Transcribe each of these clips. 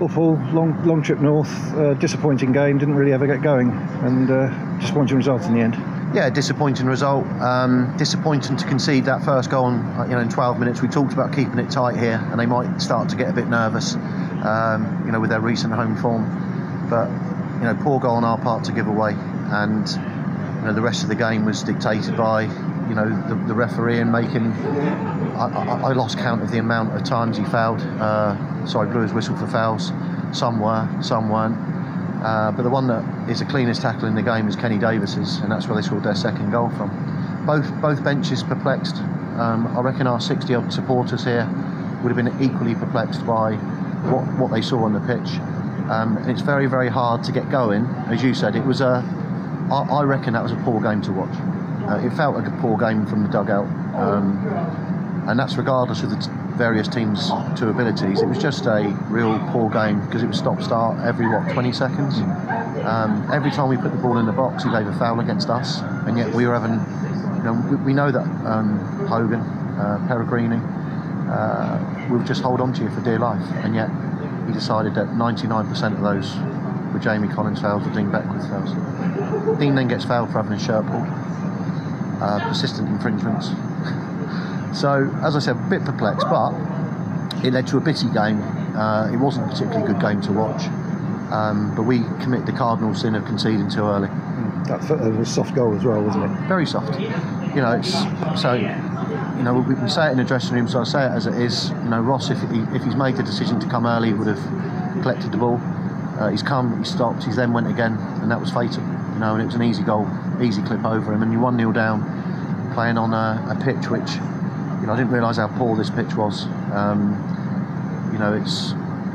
Well, Paul, long trip north, disappointing game, didn't really ever get going, and disappointing result in the end. Yeah, disappointing result. Disappointing to concede that first goal in 12 minutes. We talked about keeping it tight here, and they might start to get a bit nervous, with their recent home form. But poor goal on our part to give away, and the rest of the game was dictated by the referee and making. I lost count of the amount of times he fouled. Blew his whistle for fouls. Some were, some weren't. But the one that is the cleanest tackle in the game is Kenny Davis's, and that's where they scored their second goal from. Both benches perplexed. I reckon our 60-odd supporters here would have been equally perplexed by what they saw on the pitch. And it's very, very hard to get going. As you said, it was I reckon that was a poor game to watch. It felt like a poor game from the dugout, and that's regardless of the various teams' two abilities. It was just a real poor game because it was stop-start every 20 seconds. Every time we put the ball in the box, he gave a foul against us, and yet we were having. We know that Hogan, Peregrini, will just hold on to you for dear life, and yet he decided that 99% of those were Jamie Collins fouls or Dean Beckwith fouls. Dean then gets fouled for having his shirt pulled. Persistent infringements. So, as I said, a bit perplexed, but it led to a bitty game. It wasn't a particularly good game to watch, but we commit the cardinal sin of conceding too early. That was a soft goal as well, wasn't it? Very soft. It's so. We say it in the dressing room, so I say it as it is. Ross, if he's made the decision to come early, he would have collected the ball. He's come, he stopped, he then went again, and that was fatal. And it was an easy goal, easy clip over him, and you're 1-0 down, playing on a pitch which, I didn't realise how poor this pitch was.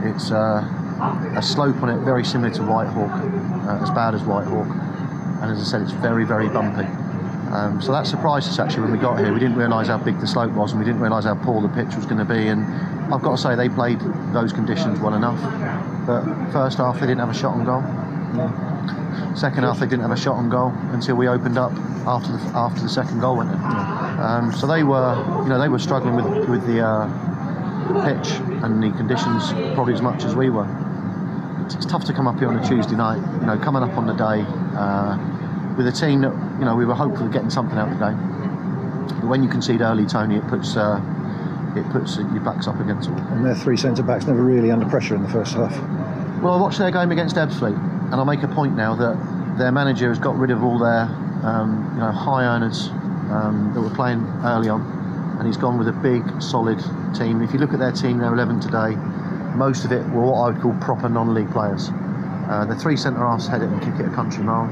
It's a slope on it very similar to Whitehawk, as bad as Whitehawk, and as I said, it's very, very bumpy. So that surprised us actually when we got here. We didn't realise how big the slope was, and we didn't realise how poor the pitch was going to be. And I've got to say they played those conditions well enough. But first half they didn't have a shot on goal. Second half they didn't have a shot on goal until we opened up after the second goal went in. So they were struggling with the pitch and the conditions probably as much as we were. It's tough to come up here on a Tuesday night. Coming up on the day. With a team that we were hopeful of getting something out of the game, but when you concede early, Tony, it puts your backs up against it. And their three centre backs never really under pressure in the first half. Well, I watched their game against Ebbsfleet, and I'll make a point now that their manager has got rid of all their high earners that were playing early on, and he's gone with a big, solid team. If you look at their team, their 11 today, most of it were what I would call proper non-league players. The three centre-halves head it and kick it a country mile.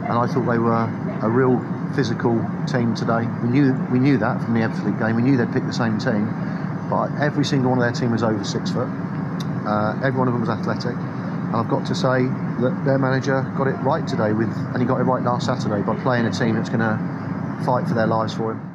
And I thought they were a real physical team today. We knew that from the Ebbsfleet game. We knew they'd pick the same team, but every single one of their team was over 6 foot. Every one of them was athletic, and I've got to say that their manager got it right today and he got it right last Saturday by playing a team that's going to fight for their lives for him.